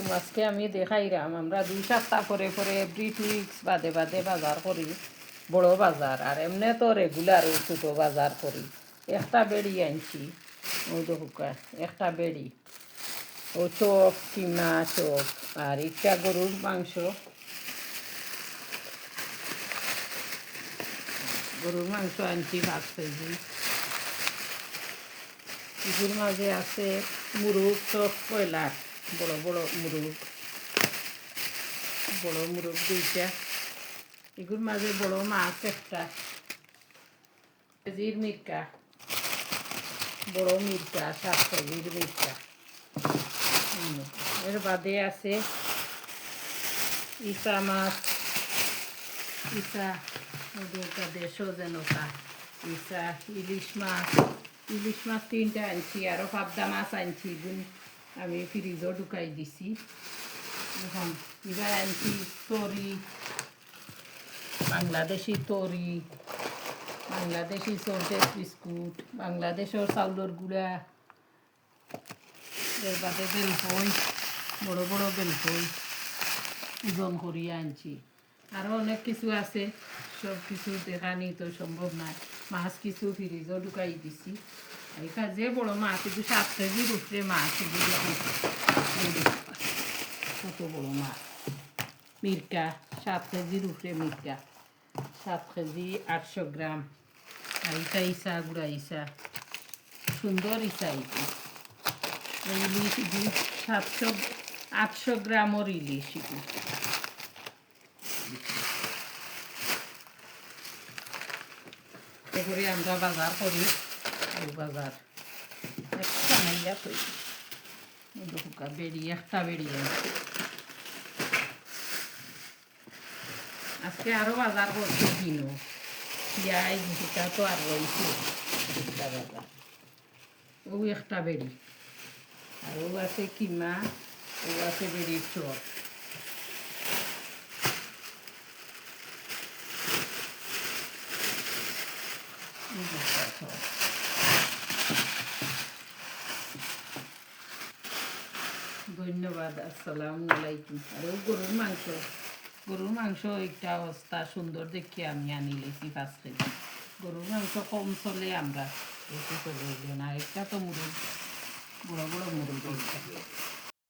আলাইকুম। আজকে আমি দেখাইলাম আমরা 2 সপ্তাহ পরে পরে এভরি 2 উইকস বাদে বাদে বাজার করি, বড় বাজার। আর এমনি তো রেগুলার ছোটো বাজার করি। একটা বেড়ি আনছি, ওই দেখুকা একটা বেড়ি, ও চপ, কিমা চপ। আর একটা গরুর মাংস, গরুর মাংস আনছি 5 কেজি। এগুর মাঝে আছে মুরগ, চপ, কয়লার, বড় বড় মুরগ, বড় মুরগ 2টা। এগুর মাঝে বড় মাছ একটা, কেজির মির্কা, বড় মির্কা 7 কেজির মির্কা। এর বাদে আছে ইসা মাছ, ইসা সজেনতা, ইসা ইলিশ মাছ, ইলিশ মাছ 3টা আনছি। আরও পাবদা মাছ আনছি, আমি ফ্রিজও ঢুকাই দিছি। এখন এবার আনছি তরি, বাংলাদেশি তরি, বাংলাদেশি সল্টেড বিস্কুট, বাংলাদেশের চাউলের গুঁড়া। এর বাদে বেলপই, বড় বড় বেলপই ওজন করিয়া আনছি। আরও অনেক কিছু আছে, সব কিছু দেখানি তো সম্ভব নয়। মাছ কিছু ফ্রিজও ঢুকাই দিছি। এখানে যে বড় মাছ, কিন্তু 7 কেজির উপরে মাছ, এগুলো কত বড় মাছ। মির্কা 7 কেজির উপরে মির্কা, 7 কেজি 800 গ্রাম। আর ইটা ইসা গুড়া ইসা, সুন্দর ইসা। ইলিশ 700-800 গ্রামের ইলিশ। করে আমরা বাজার করি, বাজার একটা মাইয়া করি। বেড়ি একটা বেড়ি আনছি। আজকে আরও বাজার করছি, কিনো পেঁয়াজ সেটা তো আর রয়েছে বাজার। ও একটা বেড়ি, আর ও আছে কিমা, ও আছে বেড়ির চপ। ধন্যবাদ, আসসালামু আলাইকুম। আর ও গরুর মাংস, গরুর মাংস একটা অবস্থা সুন্দর দেখে আমি আনি লেছি 5 কেজি। গরুর মাংস কম চলে, আমরা বেশি চলে না। একটা তো মুরগ, বড় বড় মুরগ।